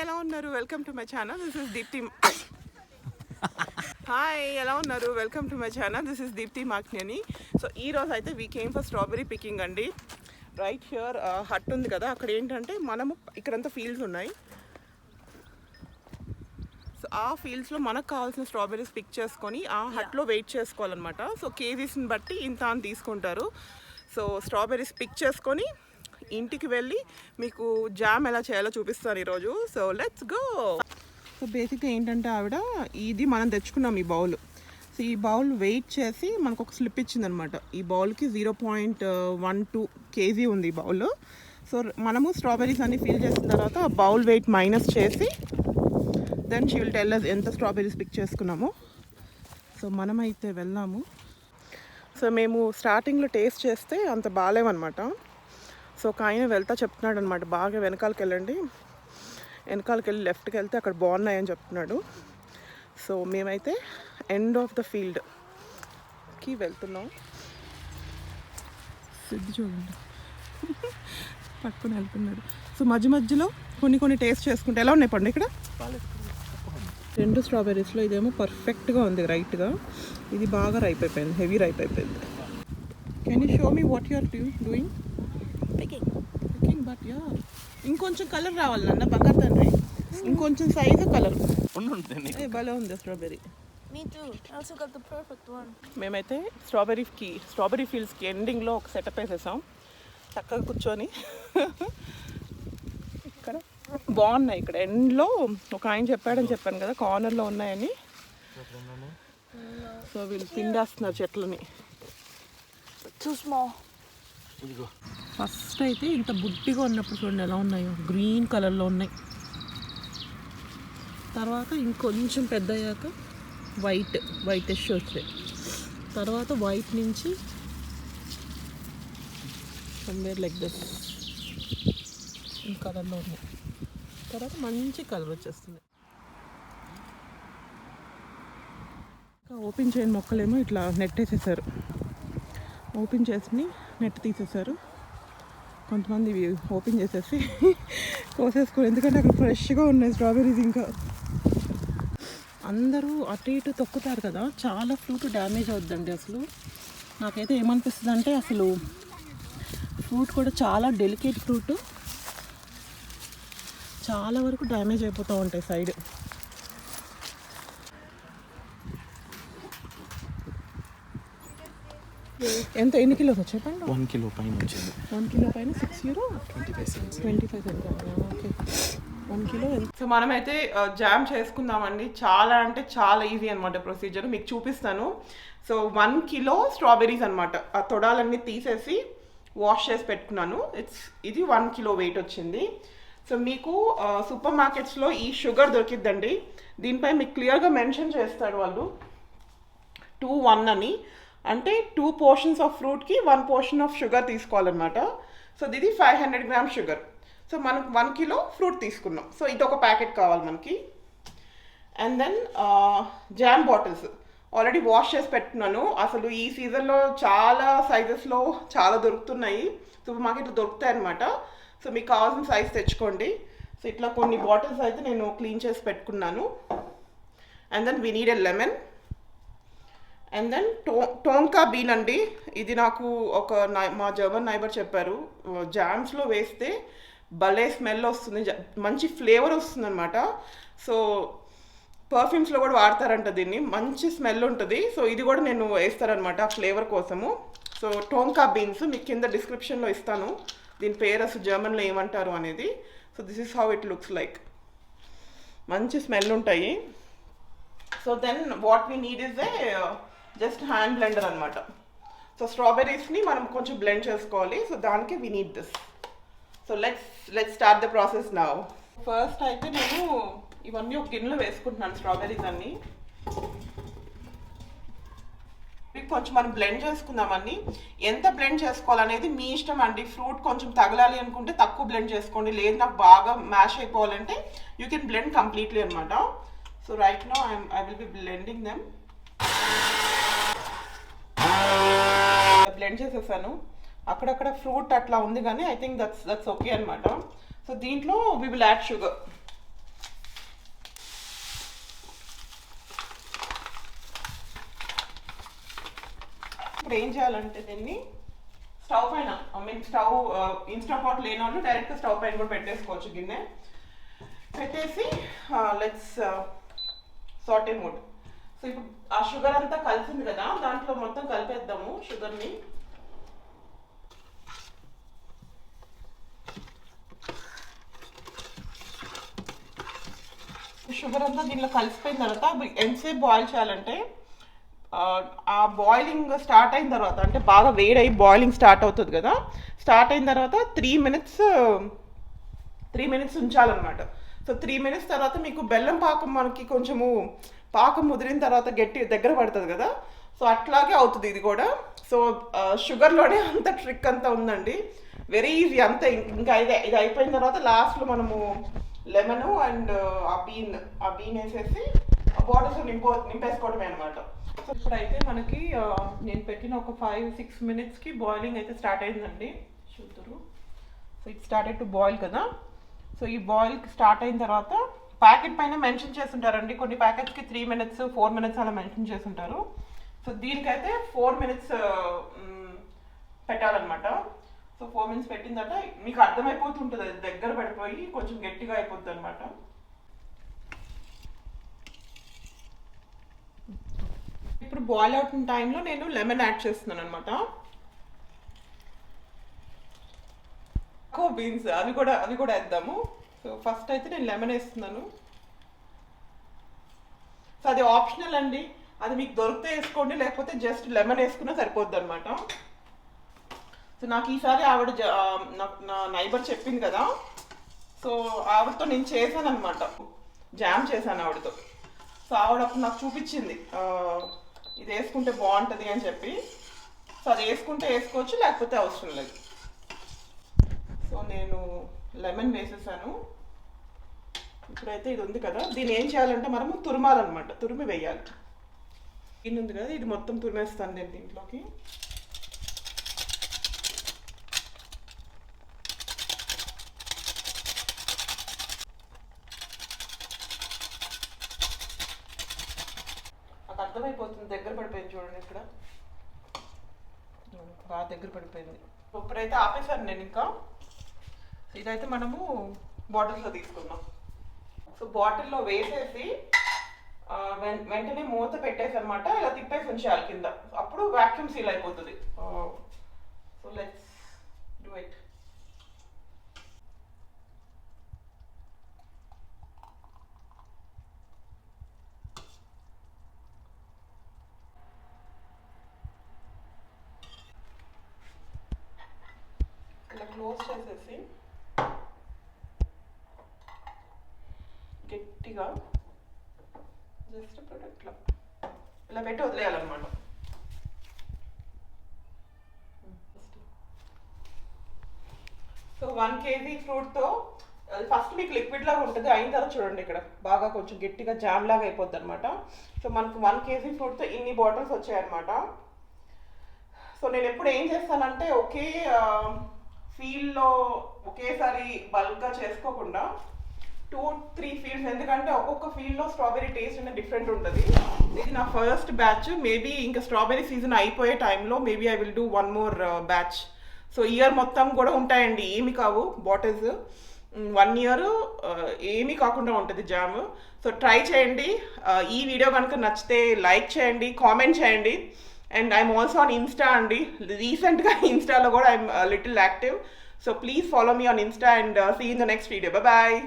ఎలా ఉన్నారు? Welcome to my channel. This is Deepthi. Hi, ఎలా ఉన్నారు? Welcome to my channel. This is Deepthi మాక్నేని. సో ఈ రోజు అయితే we came for strawberry picking అండి. రైట్ హియర్ హట్ ఉంది కదా, అక్కడ ఏంటంటే మనము ఇక్కడంతా ఫీల్డ్స్ ఉన్నాయి. సో ఆ ఫీల్డ్స్లో మనకు కావాల్సిన స్ట్రాబెరీస్ పిక్ చేసుకొని ఆ హట్లో వెయిట్ చేసుకోవాలన్నమాట. సో కేజీస్ని బట్టి ఇంత అని తీసుకుంటారు. సో స్ట్రాబెరీస్ పిక్ చేసుకొని ఇంటికి వెళ్ళి మీకు జామ్ ఎలా చేయాలో చూపిస్తాను ఈరోజు. So let's go. సో బేసిక్గా ఏంటంటే ఆవిడ ఇది మనం తెచ్చుకున్నాం ఈ బౌల్. సో ఈ బౌల్ వెయిట్ చేసి మనకు ఒక స్లిప్ ఇచ్చిందనమాట. ఈ బౌల్కి 0.12 kg ఉంది ఈ బౌల్. సో మనము స్ట్రాబెరీస్ అన్ని ఫిల్ చేసిన తర్వాత ఆ బౌల్ వెయిట్ మైనస్ చేసి then she will tell us ఎంత స్ట్రాబెరీస్ పిక్ చేసుకున్నాము. సో మనమైతే వెళ్ళాము. సో మేము స్టార్టింగ్లో టేస్ట్ చేస్తే అంత బాగాలేవన్నమాట. సో ఒక ఆయన వెళ్తా చెప్తున్నాడు అనమాట, బాగా వెనకాలకి వెళ్ళండి, వెనకాలకి వెళ్ళి లెఫ్ట్కి వెళ్తే అక్కడ బాగున్నాయని చెప్తున్నాడు. సో మేమైతే ఎండ్ ఆఫ్ ద ఫీల్డ్కి వెళ్తున్నాం. సిద్ధి చూడండి పట్టుకుని వెళ్తున్నాడు. సో మధ్య మధ్యలో కొన్ని టేస్ట్ చేసుకుంటే ఎలా ఉన్నాయి పండు ఇక్కడ. 2 స్ట్రాబెర్రీస్లో ఇదేమో పర్ఫెక్ట్గా ఉంది, రైట్గా. ఇది బాగా రైప్ అయిపోయింది, హెవీ రైప్ అయిపోయింది. Can you show me what you are doing? Picking but ya ఇంకొంచెం కలర్ రావాలి నాన్న, బంగారు తండ్రి, ఇంకొంచెం సైజు కలర్ భలే ఉంది strawberry. Me too. I also got the perfect one. మేమైతే స్ట్రాబెరీ ఫీల్డ్స్కి ఎండింగ్లో ఒక సెటప్ వేసేసాం, చక్కగా కూర్చొని. ఇక్కడ బాగున్నాయి. ఇక్కడ ఎండ్లో ఒక ఆయన చెప్పాను కదా కార్నర్లో ఉన్నాయని. సో వీళ్ళు పిండేస్తున్నారు చెట్లని. Too small. ఫస్ట్ అయితే ఇంత బుడ్డిగా ఉన్నప్పుడు చూడండి ఎలా ఉన్నాయో, గ్రీన్ కలర్లో ఉన్నాయి. తర్వాత ఇంకొంచెం పెద్ద అయ్యాక వైటిష్ వచ్చాయి. తర్వాత వైట్ నుంచి సమ్వేర్ లైక్ దిస్ ఈ కలర్లో ఉన్నాయి. తర్వాత మంచి కలర్ వచ్చేస్తుంది. ఓపెన్ చేయని మొక్కలేమో ఇట్లా నెట్ వేసేసారు. ఓపెన్ చేసి నెట్ తీసేసారు. కొంతమంది ఇవి ఓపెన్ చేసేసి కోసేసుకోరు, ఎందుకంటే అక్కడ ఫ్రెష్గా ఉన్నాయి స్ట్రాబెర్రీస్. ఇంకా అందరూ అటు ఇటు తొక్కుతారు కదా, చాలా ఫ్రూట్ డ్యామేజ్ అవుద్దండి. అసలు నాకైతే ఏమనిపిస్తుంది అంటే అసలు ఫ్రూట్ కూడా చాలా డెలికేట్ ఫ్రూట్, చాలా వరకు డ్యామేజ్ అయిపోతూ ఉంటాయి సైడ్. ఎన్ని కిలోస్ వచ్చాయి పండు? 1 kilo పైన వచ్చింది. 1 kilo పైన €6 25 cents. 25 cents. Okay, 1 kilo. So మనమైతే జామ్ చేసుకుందామండి. చాలా అంటే చాలా ఈజీ అనమాట ప్రొసీజర్, మీకు చూపిస్తాను. సో 1 kilo స్ట్రాబెరీస్ అనమాట, ఆ తొడాలన్నీ తీసేసి వాష్ చేసి పెట్టుకున్నాను. ఇది 1 kilo వెయిట్ వచ్చింది. సో మీకు సూపర్ మార్కెట్స్లో ఈ షుగర్ దొరికిద్దండి. దీనిపై మీకు క్లియర్గా మెన్షన్ చేస్తాడు వాళ్ళు 2:1 అని. అంటే 2 portions ఆఫ్ ఫ్రూట్కి 1 portion ఆఫ్ షుగర్ తీసుకోవాలన్నమాట. సో ఇది 500 grams షుగర్. సో మనం 1 kilo ఫ్రూట్ తీసుకున్నాం. సో ఇది ఒక ప్యాకెట్ కావాలి మనకి. And then jam bottles already wash చేసి పెట్టుకున్నాను. అసలు ఈ సీజన్లో చాలా సైజెస్లో చాలా దొరుకుతున్నాయి, సూపర్ మార్కెట్లో దొరుకుతాయి అనమాట. సో మీకు కావాల్సిన సైజ్ తెచ్చుకోండి. సో ఇట్లా కొన్ని బాటిల్స్ అయితే నేను క్లీన్ చేసి పెట్టుకున్నాను. And then we need a lemon. And then tonka bean అండి. ఇది నాకు మా జర్మన్ నైబర్ చెప్పారు, జామ్స్లో వేస్తే భలే స్మెల్ వస్తుంది, మంచి ఫ్లేవర్ వస్తుంది అనమాట. సో పర్ఫ్యూమ్స్లో కూడా వాడతారంట దీన్ని, మంచి స్మెల్ ఉంటుంది. సో ఇది కూడా నేను వేస్తారనమాట ఆ ఫ్లేవర్ కోసము. సో టోంకా బీన్స్ మీకు కింద డిస్క్రిప్షన్లో ఇస్తాను, దీని పేరు అసలు జర్మన్లో ఏమంటారు అనేది. So this is how it looks like, మంచి స్మెల్ ఉంటాయి. So then what we need is a just hand blender అనమాట. సో స్ట్రాబెరీస్ని మనం కొంచెం బ్లెండ్ చేసుకోవాలి. సో దానికి we need this. So let's start the process now. First అయితే నేను ఇవన్నీ ఒక గిన్నెలో వేసుకుంటున్నాను స్ట్రాబెరీస్ అన్నీ. కొంచెం మనం బ్లెండ్ చేసుకుందామని. ఎంత బ్లెండ్ చేసుకోవాలనేది మీ ఇష్టం అండి. ఫ్రూట్ కొంచెం తగలాలి అనుకుంటే తక్కువ బ్లెండ్ చేసుకోండి, లేదు నాకు బాగా మ్యాష్ అయిపోవాలంటే యూ కెన్ బ్లెండ్ కంప్లీట్లీ అనమాట. So right now I will be blending them. Blend చేసేసాను. అక్కడక్కడ ఫ్రూట్ అట్లా ఉంది కానీ ఐ థింక్ దట్స్ ఓకే అనమాట. సో దీంట్లో వీ విల్ యాడ్ షుగర్. ఇప్పుడు ఏం చేయాలంటే దీన్ని స్టవ్ పైన స్టవ్ ఇన్స్టా పాట్ లేని వాళ్ళు డైరెక్ట్గా స్టవ్ పైన కూడా పెట్టేసుకోవచ్చు గిన్నె పెట్టేసి లెట్స్ సాటే మూడ్. సో ఇప్పుడు ఆ షుగర్ అంతా కలిసింది కదా, దాంట్లో మొత్తం కలిపేద్దాము షుగర్ని. షుగర్ అంతా దీనిలో కలిసిపోయిన తర్వాత ఎంతసేపు బాయిల్ చేయాలంటే ఆ బాయిలింగ్ స్టార్ట్ అయిన తర్వాత, అంటే బాగా వేడై బాయిలింగ్ స్టార్ట్ అవుతుంది కదా, స్టార్ట్ అయిన తర్వాత 3 మినిట్స్ ఉంచాలన్నమాట. సో 3 మినిట్స్ తర్వాత మీకు బెల్లం పాకం మనకి కొంచెము పాకం ముదిరిన తర్వాత గట్టి దగ్గర పడుతుంది కదా, సో అట్లాగే అవుతుంది ఇది కూడా. సో షుగర్లోనే అంత ట్రిక్ అంతా ఉందండి, వెరీ ఈజీ అంతే. ఇంకా ఇది అయిపోయిన తర్వాత లాస్ట్లో మనము లెమను అండ్ ఆ బీన్ వేసేసి ఆ బాటిల్స్ నింపేసుకోవడమే అనమాట. సో ఇప్పుడైతే మనకి నేను పెట్టిన ఒక 5-6 మినిట్స్కి బాయిలింగ్ అయితే స్టార్ట్ అయిందండి, చూద్దరు. So it started to boil కదా. సో ఈ బాయిల్ స్టార్ట్ అయిన తర్వాత ప్యాకెట్ పైన మెన్షన్ చేస్తుంటారండి, కొన్ని ప్యాకెట్స్కి 3 మినిట్స్ 4 మినిట్స్ అలా మెన్షన్ చేస్తుంటారు. సో దీనికైతే 4 మినిట్స్ పెట్టాలన్నమాట. సో 4 మినిట్స్ పెట్టిన తర్వాత మీకు అర్థమైపోతుంటుంది, అది దగ్గర పడిపోయి కొంచెం గట్టిగా అయిపోతుంది అనమాట. ఇప్పుడు బాయిల్ అవుతున్న టైంలో నేను లెమన్ యాడ్ చేస్తున్నాను అనమాట. బీన్స్ అవి కూడా వేద్దాము. సో ఫస్ట్ అయితే నేను లెమన్ వేస్తున్నాను. సో అది ఆప్షనల్ అండి, అది మీకు దొరికితే వేసుకోండి, లేకపోతే జస్ట్ లెమన్ వేసుకున్నా సరిపోద్ది అనమాట. సో నాకు ఈసారి ఆవిడ నా నైబర్ చెప్పింది కదా, సో ఆవిడతో నేను చేశాను అనమాట, జామ్ చేశాను ఆవిడతో. సో ఆవిడ అప్పుడు నాకు చూపించింది ఇది వేసుకుంటే బాగుంటుంది అని చెప్పి. సో అది వేసుకుంటే వేసుకోవచ్చు, లేకపోతే అవసరం లేదు. సో నేను లెమన్ వేసేసాను. ఇప్పుడైతే ఇది ఉంది కదా, దీన్ని ఏం చేయాలంటే మనము తురమాలన్నమాట, తురిమి వేయాలి. ఇది ఉంది కదా, ఇది మొత్తం తురిమేస్తాను నేను దీంట్లోకి. నాకు అర్థమైపోతుంది, దగ్గర పడిపోయింది చూడండి, ఇక్కడ బాగా దగ్గర పడిపోయింది. ఇప్పుడైతే ఆపేసాను నేను ఇంకా. ఇదైతే మనము బాటిల్లో తీసుకుందాం. సో బాటిల్లో వేసేసి వెంటనే మూత పెట్టేసి అనమాట, ఇలా తిప్పేసి ఉంచేయాలి కింద, అప్పుడు వాక్యూమ్ సీల్ అయిపోతుంది. So let's do it. ఇలా క్లోజ్ చేసేసి గట్టిగా జస్ట్ ప్రొడక్ట్లో ఇలా పెట్టి వదిలేయాలన్నమాట. సో 1 kg ఫ్రూట్తో ఫస్ట్ మీకు లిక్విడ్ లాగా ఉంటుంది, అయిన తర్వాత చూడండి ఇక్కడ బాగా కొంచెం గట్టిగా జామ్ లాగా అయిపోద్ది అనమాట. సో మనకు 1 kg ఫ్రూట్తో ఇన్ని బాటిల్స్ వచ్చాయన్నమాట. సో నేను ఎప్పుడు ఏం చేస్తానంటే ఒకే ఫీల్డ్లో ఒకేసారి బల్క్గా చేసుకోకుండా 2-3 ఫీల్డ్స్, ఎందుకంటే ఒక్కొక్క ఫీల్డ్లో స్ట్రాబెరీ టేస్ట్ అనేది డిఫరెంట్ ఉంటుంది. ఇది నా ఫస్ట్ బ్యాచ్, మేబీ ఇంకా స్ట్రాబెరీ సీజన్ అయిపోయే టైంలో maybe I will do 1 more batch. So year మొత్తం కూడా ఉంటాయండి, ఏమి కావు బాటిల్స్, 1 year ఏమీ కాకుండా ఉంటుంది జామ్. సో ట్రై చేయండి. ఈ వీడియో కనుక నచ్చితే లైక్ చేయండి, కామెంట్ చేయండి. And I'm also on insta అండి, రీసెంట్గా ఇన్స్టాలో కూడా I'm little active. So please follow me on insta and see in the next video. Bye.